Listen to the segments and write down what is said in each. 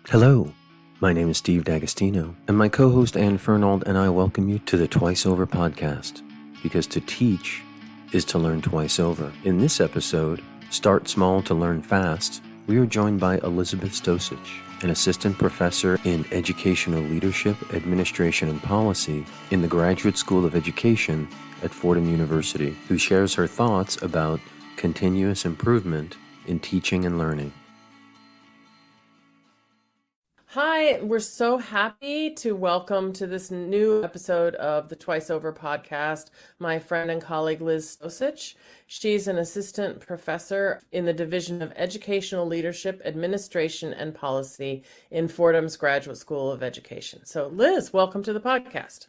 Hello, my name is Steve D'Agostino, and my co-host Ann Fernald and I welcome you to the Twice Over podcast, because to teach is to learn twice over. In this episode, Start Small to Learn Fast, we are joined by Elizabeth Stosich, an assistant professor in educational leadership, administration, and policy in the Graduate School of Education at Fordham University, who shares her thoughts about continuous improvement in teaching and learning. Hi, we're so happy to welcome to this new episode of the Twice Over podcast my friend and colleague Liz Stosich. She's an assistant professor in the Division of Educational Leadership, Administration, and Policy in Fordham's Graduate School of Education. So Liz, welcome to the podcast.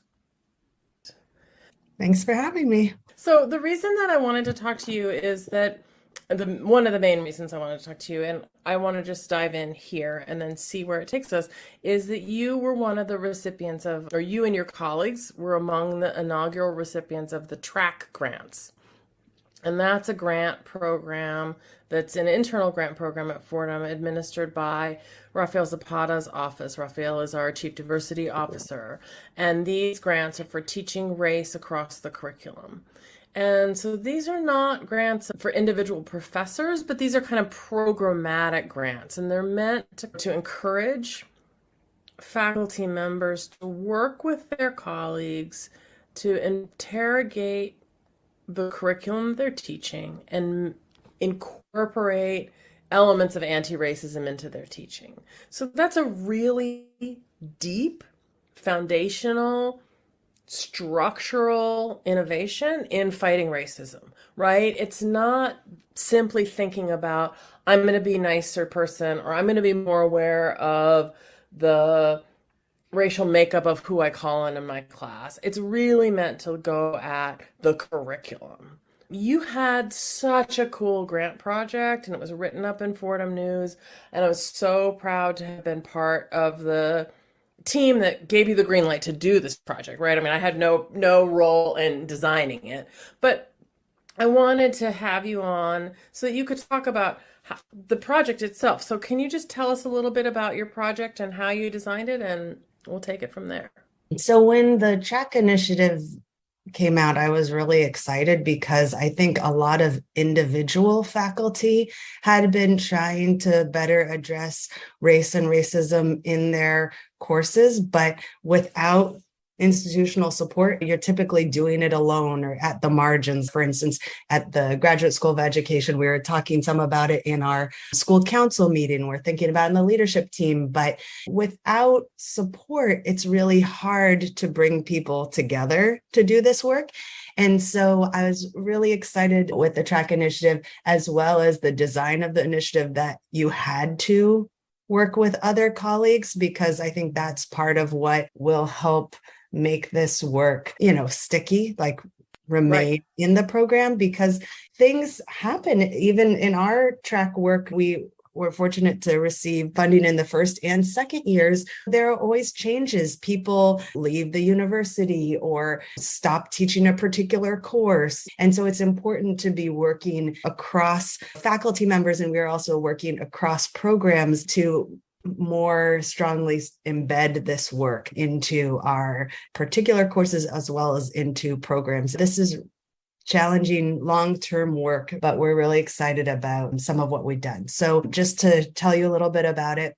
Thanks for having me. So the reason that I wanted to talk to you is that one of the main reasons I wanted to talk to you, and I want to just dive in here and then see where it takes us, is that you were one of the recipients of, or you and your colleagues were among the inaugural recipients of the TRACK grants. And that's a grant program that's an internal grant program at Fordham administered by Rafael Zapata's office. Rafael is our Chief Diversity Officer. And these grants are for teaching race across the curriculum. And so these are not grants for individual professors, but these are kind of programmatic grants. And they're meant to encourage faculty members to work with their colleagues to interrogate the curriculum they're teaching and incorporate elements of anti-racism into their teaching. So that's a really deep, foundational, structural innovation in fighting racism, right? It's not simply thinking about, I'm going to be a nicer person, or I'm going to be more aware of the racial makeup of who I call in my class. It's really meant to go at the curriculum. You had such a cool grant project, and it was written up in Fordham News, and I was so proud to have been part of the team that gave you the green light to do this project, right? I mean, I had no role in designing it, but I wanted to have you on so that you could talk about the project itself. So can you just tell us a little bit about your project and how you designed it, and we'll take it from there. So when the TRACK initiative came out, I was really excited because I think a lot of individual faculty had been trying to better address race and racism in their courses, but without institutional support, you're typically doing it alone or at the margins. For instance, at the Graduate School of Education, we were talking some about it in our school council meeting. We're thinking about in the leadership team, but without support, it's really hard to bring people together to do this work. And so I was really excited with the TRACK initiative, as well as the design of the initiative, that you had to work with other colleagues, because I think that's part of what will help make this work, sticky, like remain in the program, because things happen. Even in our TRACK work, we were fortunate to receive funding in the first and second years. There are always changes. People leave the university or stop teaching a particular course. And so it's important to be working across faculty members, and we're also working across programs to more strongly embed this work into our particular courses as well as into programs. This is challenging long-term work, but we're really excited about some of what we've done. So just to tell you a little bit about it,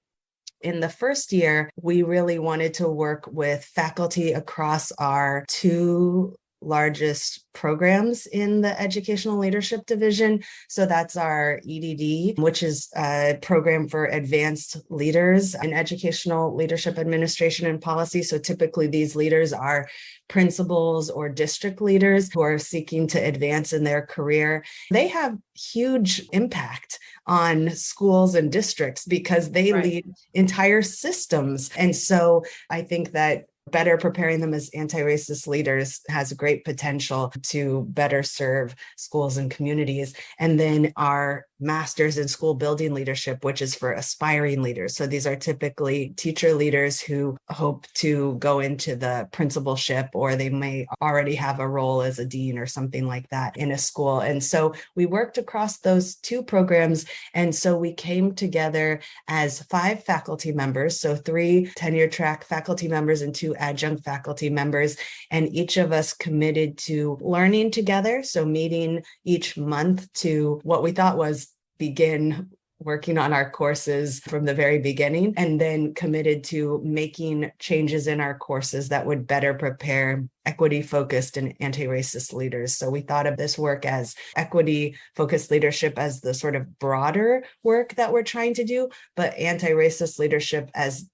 in the first year, we really wanted to work with faculty across our two largest programs in the Educational Leadership Division. So that's our EDD, which is a program for advanced leaders in educational leadership, administration, and policy. So typically these leaders are principals or district leaders who are seeking to advance in their career. They have huge impact on schools and districts because they lead entire systems. And so I think that better preparing them as anti-racist leaders has great potential to better serve schools and communities. And then our Masters in School Building Leadership, which is for aspiring leaders. So these are typically teacher leaders who hope to go into the principalship, or they may already have a role as a dean or something like that in a school. And so we worked across those two programs. And so we came together as 5 faculty members, so 3 tenure track faculty members and 2 adjunct faculty members. And each of us committed to learning together. So meeting each month to what we thought was begin working on our courses from the very beginning, and then committed to making changes in our courses that would better prepare equity-focused and anti-racist leaders. So we thought of this work as equity-focused leadership as the sort of broader work that we're trying to do, but anti-racist leadership as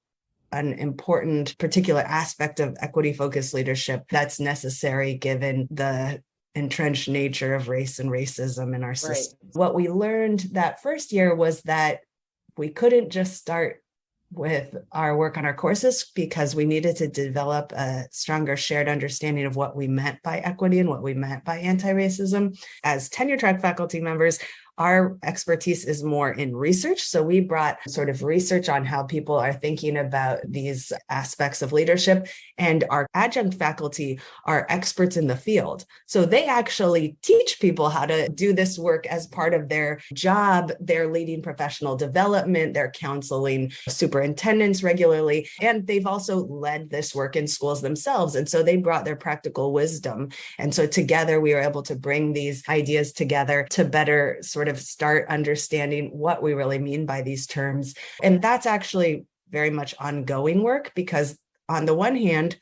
an important particular aspect of equity-focused leadership that's necessary given the entrenched nature of race and racism in our system. Right. What we learned that first year was that we couldn't just start with our work on our courses, because we needed to develop a stronger shared understanding of what we meant by equity and what we meant by anti-racism. As tenure track faculty members, our expertise is more in research. So we brought sort of research on how people are thinking about these aspects of leadership. And our adjunct faculty are experts in the field. So they actually teach people how to do this work as part of their job. They're leading professional development, they're counseling superintendents regularly, and they've also led this work in schools themselves. And so they brought their practical wisdom. And so together we were able to bring these ideas together to better sort of start understanding what we really mean by these terms. And that's actually very much ongoing work, because on the one hand,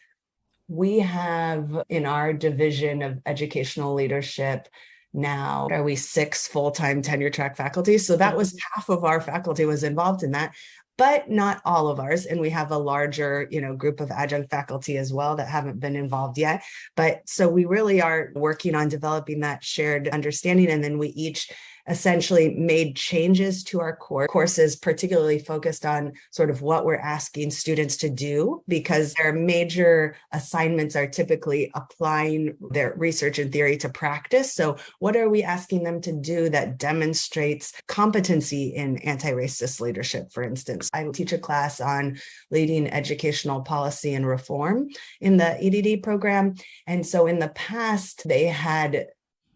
we have in our division of educational leadership now, are we 6 full-time tenure track faculty? So that was half of our faculty was involved in that, but not all of ours. And we have a larger, group of adjunct faculty as well that haven't been involved yet. But so we really are working on developing that shared understanding. And then we each essentially made changes to our courses, particularly focused on sort of what we're asking students to do, because their major assignments are typically applying their research and theory to practice. So what are we asking them to do that demonstrates competency in anti-racist leadership, for instance? I teach a class on leading educational policy and reform in the EDD program. And so in the past, they had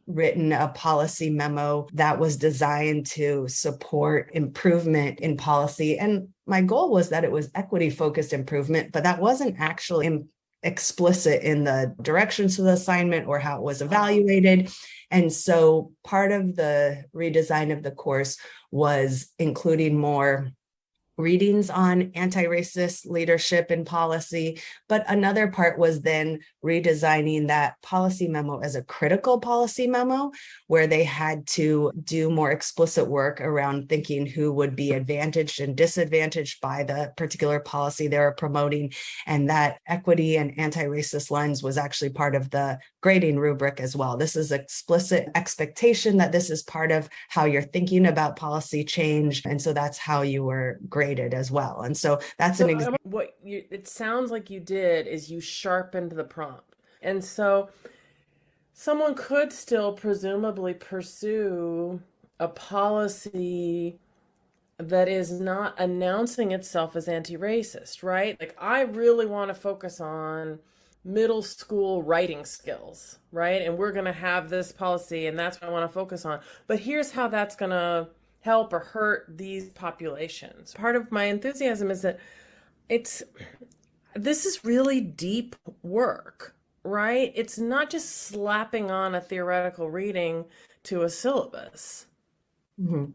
written a policy memo that was designed to support improvement in policy. And my goal was that it was equity-focused improvement, but that wasn't actually explicit in the directions of the assignment or how it was evaluated. And so part of the redesign of the course was including more readings on anti-racist leadership and policy. But another part was then redesigning that policy memo as a critical policy memo, where they had to do more explicit work around thinking who would be advantaged and disadvantaged by the particular policy they were promoting. And that equity and anti-racist lens was actually part of the grading rubric as well. This is explicit expectation that this is part of how you're thinking about policy change. And so that's how you were graded as well. And so that's an example. What it sounds like you did is you sharpened the prompt. And so someone could still presumably pursue a policy that is not announcing itself as anti-racist, right? Like, I really want to focus on middle school writing skills, right? And we're going to have this policy, and that's what I want to focus on. But here's how that's going to help or hurt these populations. Part of my enthusiasm is that this is really deep work, right? It's not just slapping on a theoretical reading to a syllabus. Mm-hmm.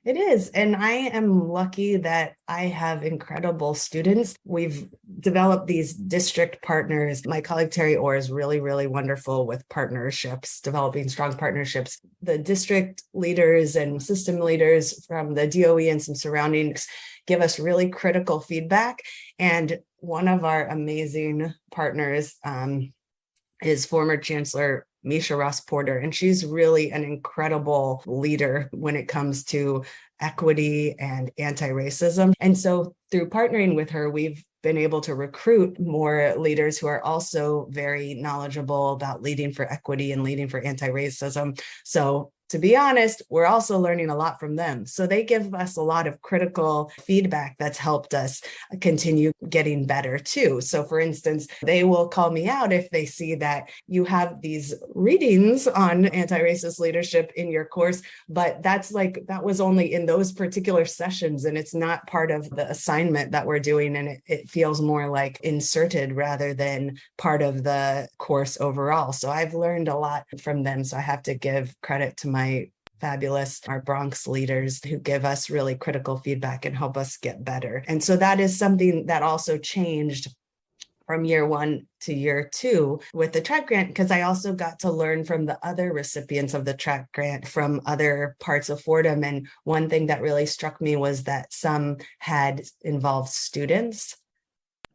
It is. And I am lucky that I have incredible students. We've developed these district partners. My colleague Terry Orr is really, really wonderful with partnerships, developing strong partnerships. The district leaders and system leaders from the DOE and some surroundings give us really critical feedback. And one of our amazing partners is former Chancellor Misha Ross Porter, and she's really an incredible leader when it comes to equity and anti-racism. And so through partnering with her, we've been able to recruit more leaders who are also very knowledgeable about leading for equity and leading for anti-racism. So to be honest, we're also learning a lot from them. So they give us a lot of critical feedback that's helped us continue getting better too. So for instance, they will call me out if they see that you have these readings on anti-racist leadership in your course, but that was only in those particular sessions and it's not part of the assignment that we're doing. And it feels more like inserted rather than part of the course overall. So I've learned a lot from them. So I have to give credit to my our Bronx leaders who give us really critical feedback and help us get better. And so that is something that also changed from year 1 to year 2 with the track grant, because I also got to learn from the other recipients of the track grant from other parts of Fordham. And one thing that really struck me was that some had involved students,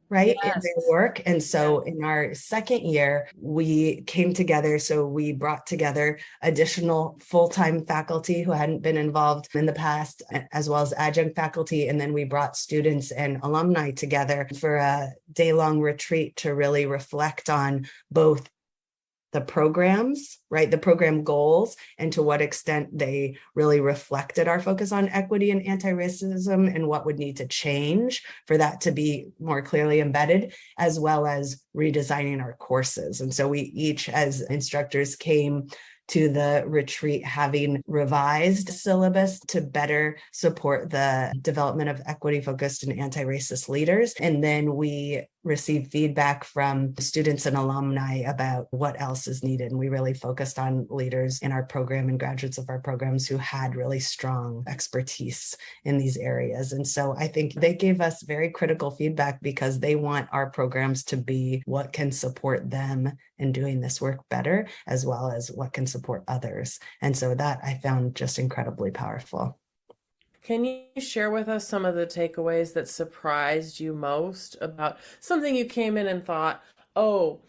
right, in their work. And so in our second year, we came together. So we brought together additional full-time faculty who hadn't been involved in the past, as well as adjunct faculty. And then we brought students and alumni together for a day-long retreat to really reflect on both the programs, right, the program goals, and to what extent they really reflected our focus on equity and anti-racism and what would need to change for that to be more clearly embedded, as well as redesigning our courses. And so we each, as instructors, came to the retreat having revised syllabus to better support the development of equity-focused and anti-racist leaders. And then we received feedback from students and alumni about what else is needed. And we really focused on leaders in our program and graduates of our programs who had really strong expertise in these areas. And so I think they gave us very critical feedback because they want our programs to be what can support them in doing this work better, as well as what can support others. And so that I found just incredibly powerful. Can you share with us some of the takeaways that surprised you most about something you came in and thought, oh,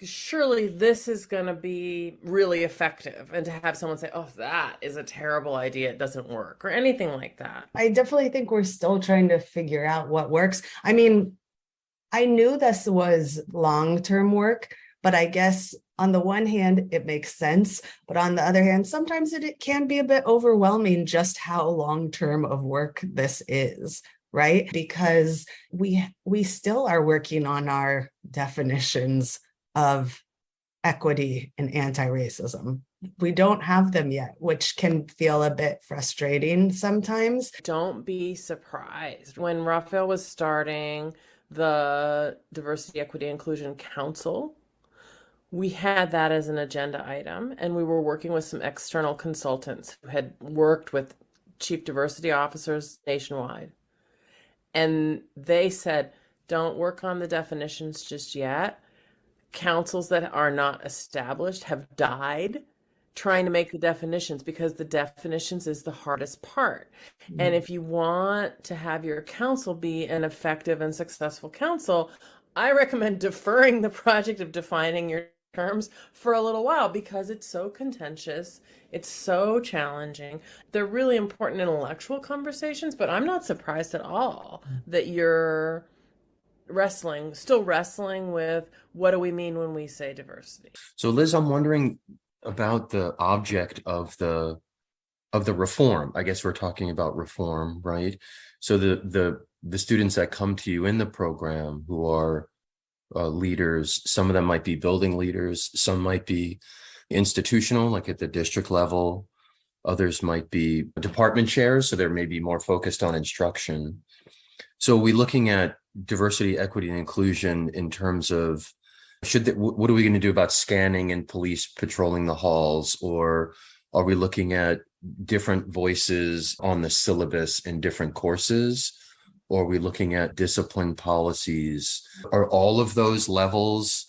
surely this is going to be really effective, and to have someone say, oh, that is a terrible idea, it doesn't work, or anything like that? I definitely think we're still trying to figure out what works. I mean, I knew this was long-term work, but I guess on the one hand, it makes sense. But on the other hand, sometimes it can be a bit overwhelming just how long-term of work this is, right? Because we still are working on our definitions of equity and anti-racism. We don't have them yet, which can feel a bit frustrating sometimes. Don't be surprised. When Raphael was starting the Diversity, Equity, Inclusion Council, we had that as an agenda item, and we were working with some external consultants who had worked with chief diversity officers nationwide. And they said, don't work on the definitions just yet. Councils that are not established have died trying to make the definitions, because the definitions is the hardest part. Mm-hmm. And if you want to have your council be an effective and successful council, I recommend deferring the project of defining your terms for a little while, because it's so contentious, it's so challenging. They're really important intellectual conversations, but I'm not surprised at all that you're still wrestling with what do we mean when we say diversity. So Liz, I'm wondering about the object of the reform. I guess we're talking about reform, right? So the students that come to you in the program who are leaders, some of them might be building leaders, some might be institutional, like at the district level, others might be department chairs, so they're maybe more focused on instruction. So are we looking at diversity, equity, and inclusion in terms of what are we going to do about scanning and police patrolling the halls? Or are we looking at different voices on the syllabus in different courses? Or are we looking at discipline policies? Are all of those levels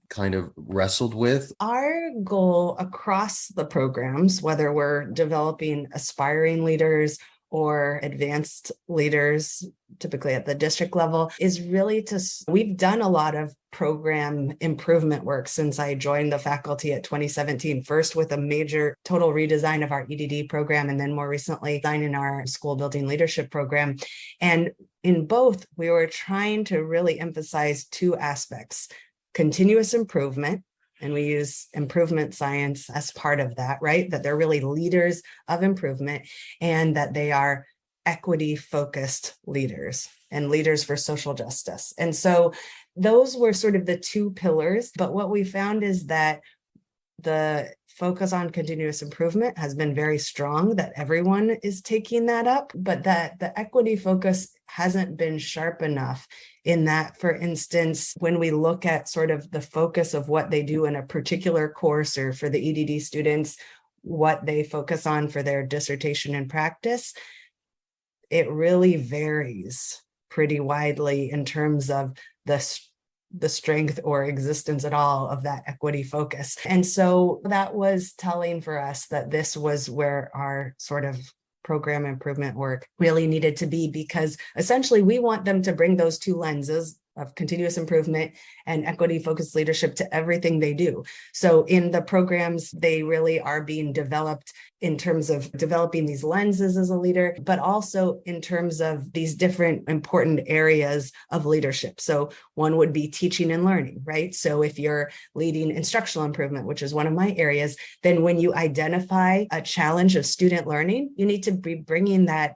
kind of wrestled with? Our goal across the programs, whether we're developing aspiring leaders or advanced leaders, typically at the district level, is really we've done a lot of program improvement work since I joined the faculty at 2017, first with a major total redesign of our EDD program, and then more recently designing our school building leadership program. And in both, we were trying to really emphasize two aspects: continuous improvement, and we use improvement science as part of that, right? That they're really leaders of improvement, and that they are equity-focused leaders and leaders for social justice. And so those were sort of the two pillars. But what we found is that the focus on continuous improvement has been very strong, that everyone is taking that up, but that the equity focus hasn't been sharp enough in that, for instance, when we look at sort of the focus of what they do in a particular course, or for the EDD students, what they focus on for their dissertation and practice, it really varies pretty widely in terms of the strength or existence at all of that equity focus. And so that was telling for us that this was where our sort of program improvement work really needed to be, because essentially we want them to bring those two lenses of continuous improvement and equity-focused leadership to everything they do. So in the programs, they really are being developed in terms of developing these lenses as a leader, but also in terms of these different important areas of leadership. So one would be teaching and learning, right? So if you're leading instructional improvement, which is one of my areas, then when you identify a challenge of student learning, you need to be bringing that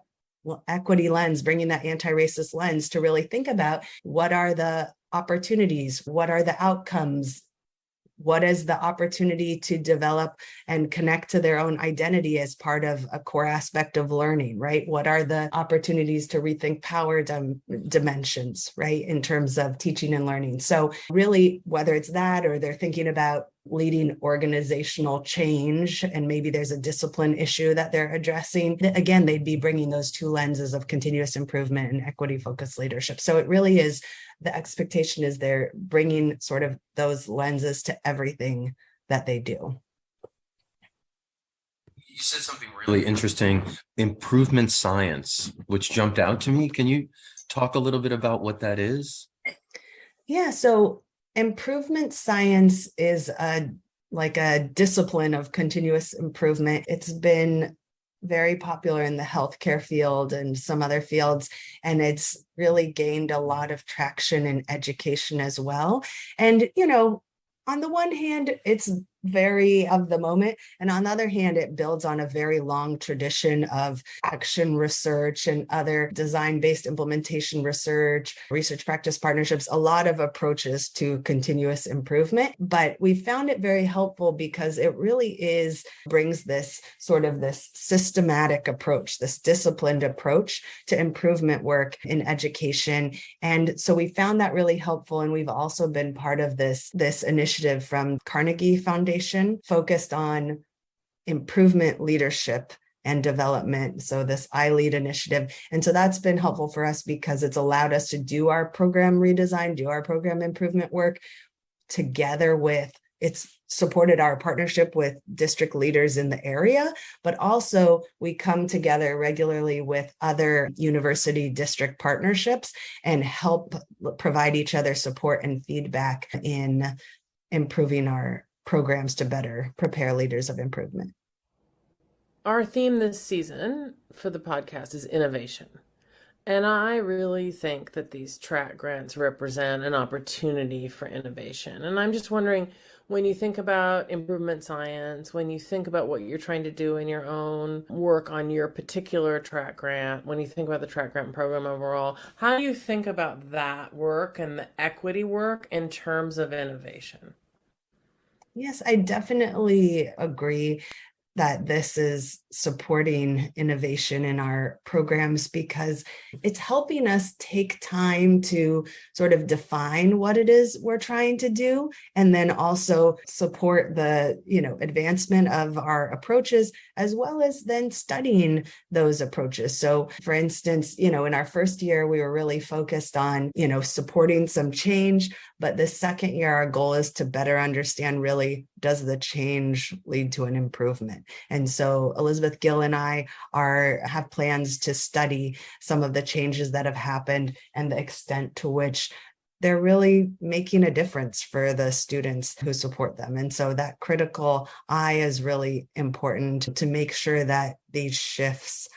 equity lens, bringing that anti-racist lens to really think about what are the opportunities, what are the outcomes, what is the opportunity to develop and connect to their own identity as part of a core aspect of learning, right? What are the opportunities to rethink power dimensions, right, in terms of teaching and learning? So really, whether it's that or they're thinking about leading organizational change, and maybe there's a discipline issue that they're addressing, again, they'd be bringing those two lenses of continuous improvement and equity-focused leadership. So it really is, the expectation is they're bringing sort of those lenses to everything that they do. You said something really interesting, improvement science, which jumped out to me. Can you talk a little bit about what that is? Yeah, so improvement science is like a discipline of continuous improvement. It's been very popular in the healthcare field and some other fields, and it's really gained a lot of traction in education as well. And, you know, on the one hand, it's very of the moment, and on the other hand, it builds on a very long tradition of action research and other design-based implementation research practice partnerships, a lot of approaches to continuous improvement. But we found it very helpful because it really brings this sort of this systematic approach, this disciplined approach to improvement work in education. And so we found that really helpful. And we've also been part of this initiative from Carnegie Foundation, focused on improvement leadership and development. So this iLead initiative. And so that's been helpful for us because it's allowed us to do our program redesign, do our program improvement work together with, it's supported our partnership with district leaders in the area, but also we come together regularly with other university district partnerships and help provide each other support and feedback in improving our programs to better prepare leaders of improvement. Our theme this season for the podcast is innovation. And I really think that these track grants represent an opportunity for innovation. And I'm just wondering, when you think about improvement science, when you think about what you're trying to do in your own work on your particular track grant, when you think about the track grant program overall, how do you think about that work and the equity work in terms of innovation? Yes, I definitely agree that this is supporting innovation in our programs because it's helping us take time to sort of define what it is we're trying to do, and then also support the, advancement of our approaches, as well as then studying those approaches. So for instance, in our first year, we were really focused on, supporting some change, but the second year, our goal is to better understand, really, does the change lead to an improvement? And so Elizabeth Gill and I have plans to study some of the changes that have happened and the extent to which they're really making a difference for the students who support them. And so that critical eye is really important to make sure that these shifts,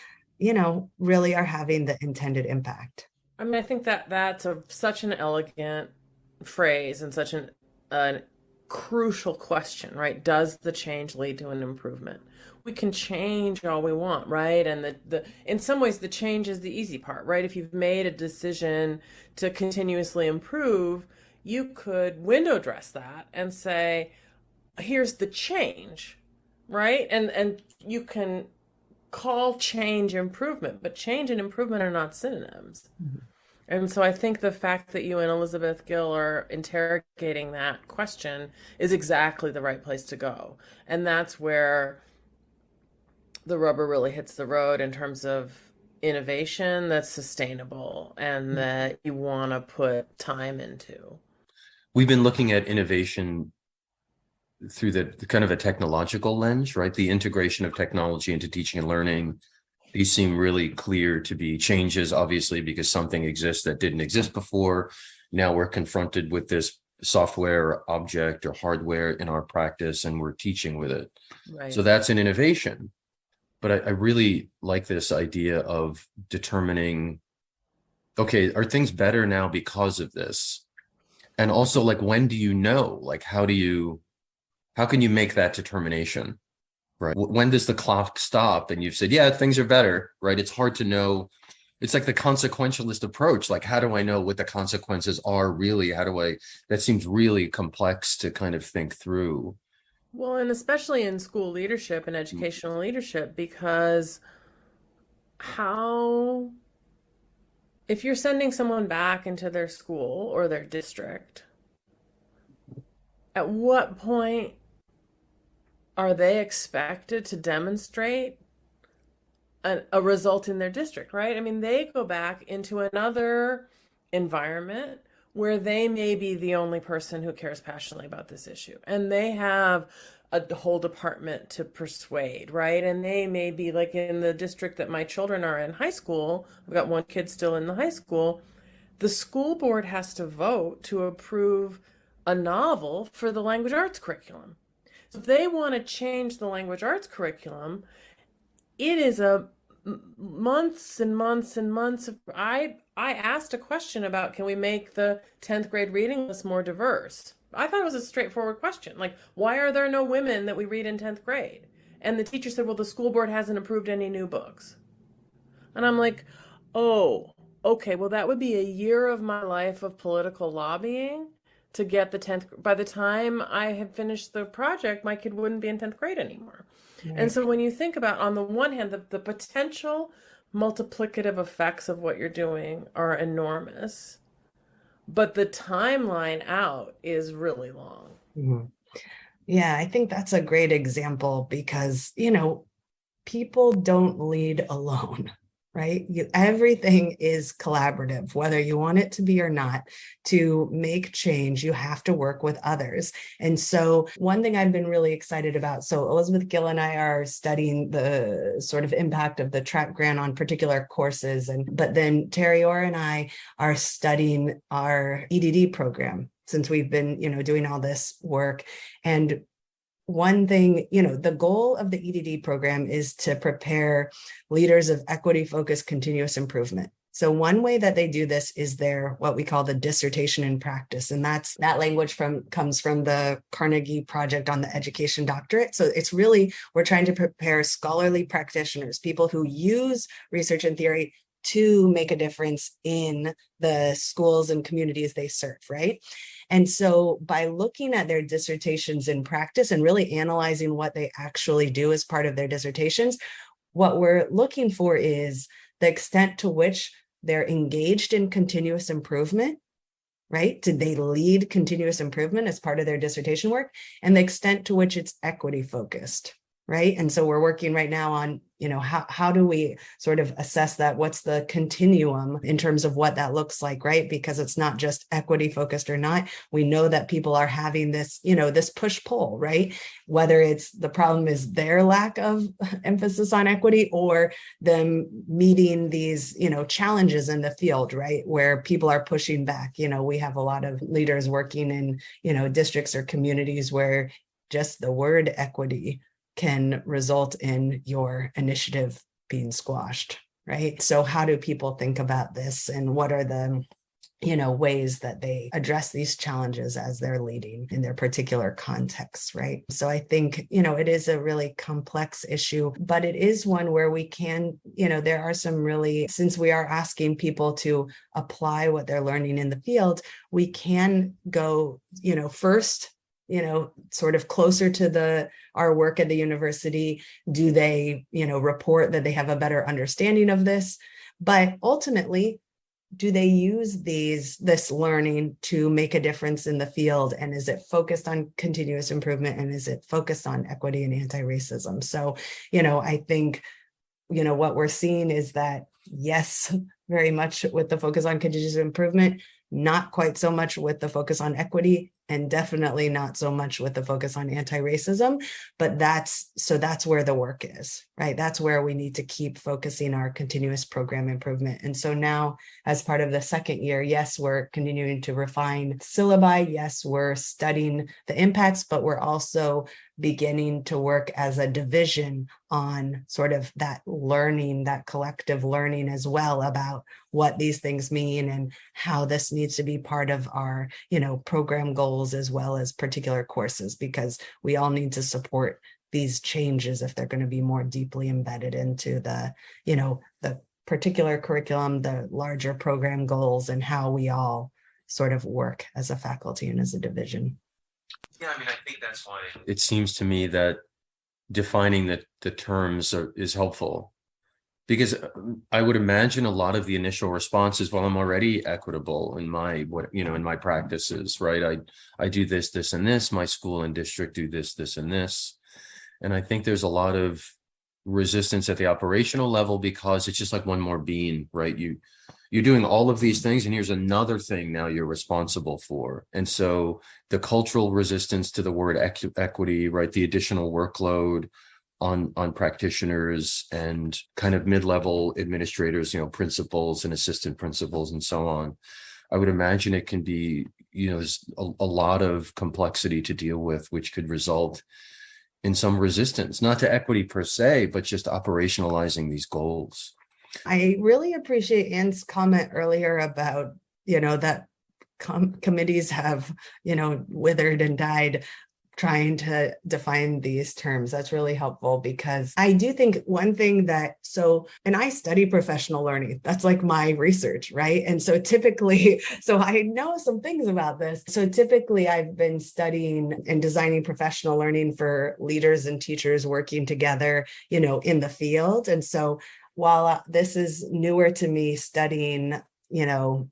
really are having the intended impact. I mean, I think that that's such an elegant phrase and such an crucial question, right? Does the change lead to an improvement? We can change all we want, right? And the in some ways the change is the easy part, right? If you've made a decision to continuously improve, you could window dress that and say, here's the change, right? And you can call change improvement, but change and improvement are not synonyms. Mm-hmm. And so I think the fact that you and Elizabeth Gill are interrogating that question is exactly the right place to go. And that's where the rubber really hits the road in terms of innovation that's sustainable and that you want to put time into. We've been looking at innovation through the kind of a technological lens, right? The integration of technology into teaching and learning. These seem really clear to be changes, obviously, because something exists that didn't exist before. Now we're confronted with this software object or hardware in our practice, and we're teaching with it. Right. So that's an innovation. But I really like this idea of determining, okay, are things better now because of this? And also, like, when do you know? Like, how can you make that determination? Right. When does the clock stop and you've said, yeah, things are better, right? It's hard to know. It's like the consequentialist approach. Like, how do I know what the consequences are really? That seems really complex to kind of think through. Well, and especially in school leadership and educational leadership, because if you're sending someone back into their school or their district, at what point are they expected to demonstrate a result in their district, right? I mean, they go back into another environment where they may be the only person who cares passionately about this issue. And they have a whole department to persuade, right? And they may be like in the district that my children are in high school. I've got one kid still in the high school. The school board has to vote to approve a novel for the language arts curriculum. So if they want to change the language arts curriculum, it is months and months and months of, I asked a question about, can we make the 10th grade reading list more diverse? I thought it was a straightforward question. Like, why are there no women that we read in 10th grade? And the teacher said, well, the school board hasn't approved any new books. And I'm like, oh, okay, well, that would be a year of my life of political lobbying to get the 10th. By the time I had finished the project, my kid wouldn't be in 10th grade anymore. Right. And so when you think about, on the one hand, the potential multiplicative effects of what you're doing are enormous, but the timeline out is really long. Mm-hmm. Yeah, I think that's a great example because, people don't lead alone, right? Everything is collaborative, whether you want it to be or not. To make change, you have to work with others. And so one thing I've been really excited about, so Elizabeth Gill and I are studying the sort of impact of the track grant on particular courses. But then Terry Orr and I are studying our EDD program since we've been, doing all this work. And one thing, the goal of the EDD program is to prepare leaders of equity-focused continuous improvement. So one way that they do this is what we call the dissertation in practice. And that language comes from the Carnegie Project on the Education Doctorate. So it's really, we're trying to prepare scholarly practitioners, people who use research and theory to make a difference in the schools and communities they serve, right? And so by looking at their dissertations in practice and really analyzing what they actually do as part of their dissertations, what we're looking for is the extent to which they're engaged in continuous improvement, right? Did they lead continuous improvement as part of their dissertation work? And the extent to which it's equity focused, right? And so we're working right now on, how do we sort of assess that? What's the continuum in terms of what that looks like, right? Because it's not just equity focused or not. We know that people are having this, this push pull, right? Whether it's the problem is their lack of emphasis on equity or them meeting these, challenges in the field, right? Where people are pushing back. We have a lot of leaders working in, districts or communities where just the word equity can result in your initiative being squashed, right? So how do people think about this, and what are the ways that they address these challenges as they're leading in their particular context, right? So I think, it is a really complex issue, but it is one where we can, there are some really, since we are asking people to apply what they're learning in the field, we can go, first, sort of closer to our work at the university. Do they, report that they have a better understanding of this? But ultimately, do they use this learning to make a difference in the field? And is it focused on continuous improvement? And is it focused on equity and anti-racism? So, I think, what we're seeing is that, yes, very much with the focus on continuous improvement, not quite so much with the focus on equity, and definitely not so much with the focus on anti-racism. But that's where the work is, right? That's where we need to keep focusing our continuous program improvement. And so now, as part of the second year, yes, we're continuing to refine syllabi. Yes, we're studying the impacts, but we're also beginning to work as a division on sort of that learning, that collective learning as well, about what these things mean and how this needs to be part of our, program goals as well as particular courses, because we all need to support these changes if they're going to be more deeply embedded into the particular curriculum, the larger program goals, and how we all sort of work as a faculty and as a division. Yeah, I think that's why it seems to me that defining the terms is helpful, because I would imagine a lot of the initial responses, well, I'm already equitable in my in my practices, right? I do this, and this. My school and district do this, and this. And I think there's a lot of resistance at the operational level, because it's just like one more bean, right? You're doing all of these things, and here's another thing now you're responsible for. And so the cultural resistance to the word equity, right? The additional workload on practitioners and kind of mid-level administrators, principals and assistant principals and so on. I would imagine it can be, there's a lot of complexity to deal with, which could result in some resistance, not to equity per se, but just operationalizing these goals. I really appreciate Anne's comment earlier about, that committees have, withered and died trying to define these terms. That's really helpful, because I do think one thing and I study professional learning. That's like my research, right? And so typically, so I know some things about this. So typically I've been studying and designing professional learning for leaders and teachers working together, in the field. And so while this is newer to me, studying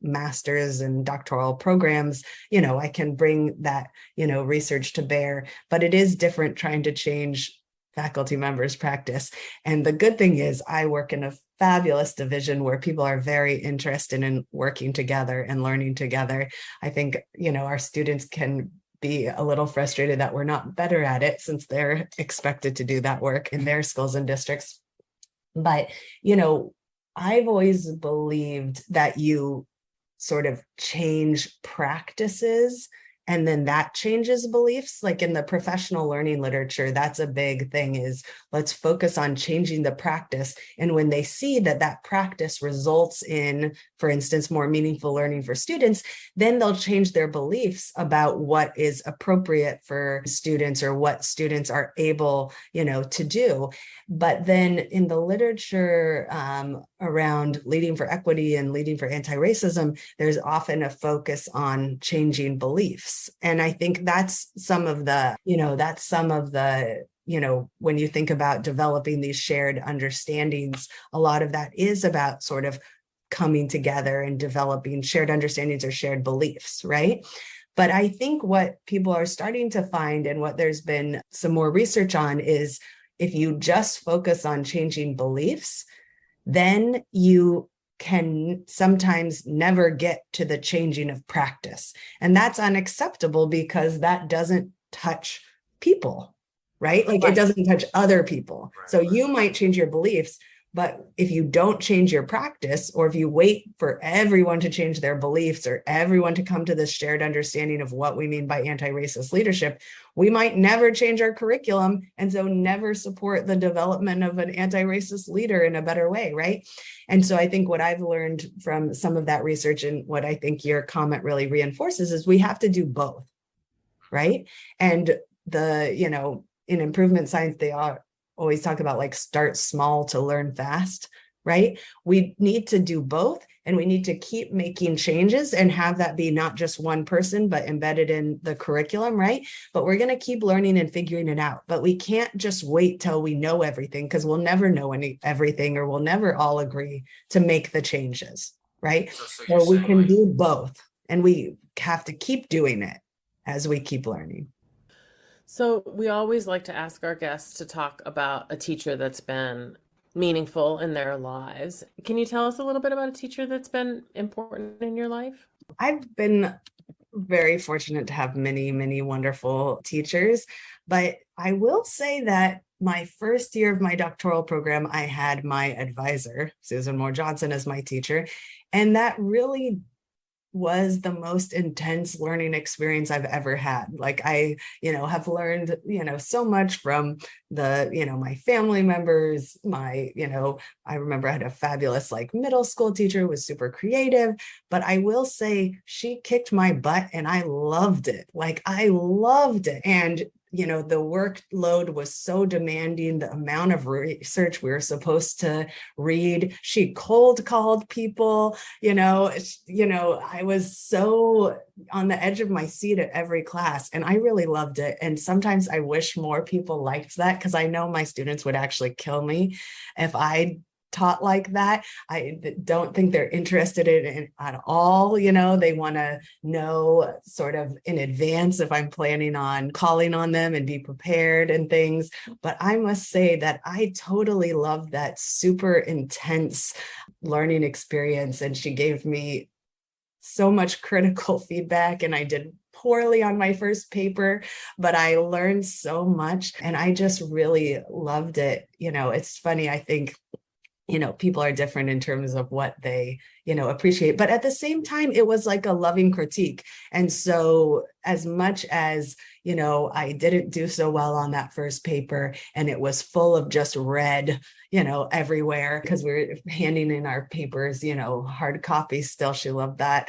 master's and doctoral programs, I can bring that, research to bear, but it is different trying to change faculty members' practice. And the good thing is I work in a fabulous division where people are very interested in working together and learning together. I think, our students can be a little frustrated that we're not better at it, since they're expected to do that work in their schools and districts. But, I've always believed that you sort of change practices and then that changes beliefs. Like in the professional learning literature, that's a big thing, is let's focus on changing the practice. And when they see that practice results in, for instance, more meaningful learning for students, then they'll change their beliefs about what is appropriate for students or what students are able, to do. But then in the literature around leading for equity and leading for anti-racism, there's often a focus on changing beliefs. And I think that's some of the, when you think about developing these shared understandings, a lot of that is about sort of coming together and developing shared understandings or shared beliefs, right? But I think what people are starting to find, and what there's been some more research on, is if you just focus on changing beliefs, then you can sometimes never get to the changing of practice. And that's unacceptable because that doesn't touch people, right? Like, it doesn't touch other people. So you might change your beliefs, but if you don't change your practice, or if you wait for everyone to change their beliefs or everyone to come to this shared understanding of what we mean by anti-racist leadership, we might never change our curriculum, and so never support the development of an anti-racist leader in a better way, right? And so I think what I've learned from some of that research, and what I think your comment really reinforces, is we have to do both, right? And in improvement science, they always talk about like start small to learn fast, right? We need to do both, and we need to keep making changes and have that be not just one person, but embedded in the curriculum, right? But we're going to keep learning and figuring it out. But we can't just wait till we know everything, because we'll never know everything, or we'll never all agree to make the changes, right? So we can do both, and we have to keep doing it as we keep learning. So we always like to ask our guests to talk about a teacher that's been meaningful in their lives. Can you tell us a little bit about a teacher that's been important in your life? I've been very fortunate to have many, many wonderful teachers, but I will say that my first year of my doctoral program, I had my advisor, Susan Moore Johnson, as my teacher, and that really was the most intense learning experience I've ever had. Like, I, have learned, so much from my family members, I remember I had a fabulous middle school teacher who was super creative, but I will say she kicked my butt and I loved it. I loved it. And the workload was so demanding, the amount of research we were supposed to read. She cold called people, I was so on the edge of my seat at every class, and I really loved it. And sometimes I wish more people liked that, because I know my students would actually kill me if I taught like that. I don't think they're interested in it at all. They want to know sort of in advance if I'm planning on calling on them and be prepared and things. But I must say that I totally loved that super intense learning experience. And she gave me so much critical feedback, and I did poorly on my first paper, but I learned so much, and I just really loved it. It's funny, I think people are different in terms of what they, appreciate. But at the same time, it was like a loving critique. And so as much as, I didn't do so well on that first paper, and it was full of just red, everywhere, because we were handing in our papers, hard copies still. She loved that.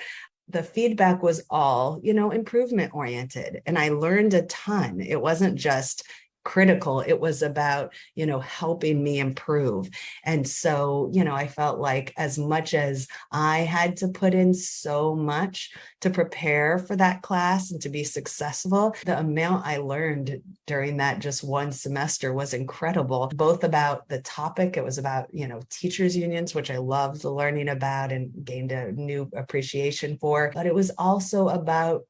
The feedback was all, improvement oriented. And I learned a ton. It wasn't just critical. It was about, helping me improve. And so, I felt like as much as I had to put in so much to prepare for that class and to be successful, the amount I learned during that just one semester was incredible, both about the topic. It was about, teachers unions, which I loved learning about and gained a new appreciation for, but it was also about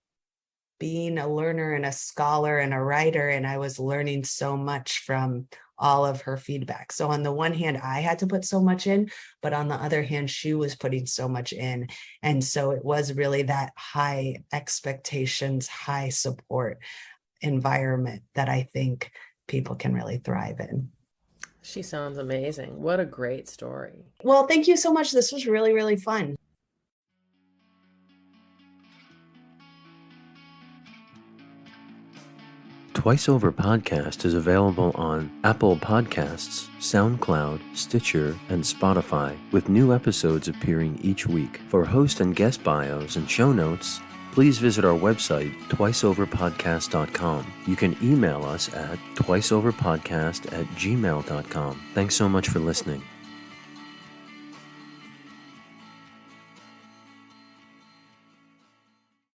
being a learner and a scholar and a writer. And I was learning so much from all of her feedback. So on the one hand, I had to put so much in, but on the other hand, she was putting so much in. And so it was really that high expectations, high support environment that I think people can really thrive in. She sounds amazing. What a great story. Well, thank you so much. This was really, really fun. Twice Over Podcast is available on Apple Podcasts, SoundCloud, Stitcher, and Spotify, with new episodes appearing each week. For host and guest bios and show notes, please visit our website, twiceoverpodcast.com. You can email us at twiceoverpodcast@gmail.com. Thanks so much for listening.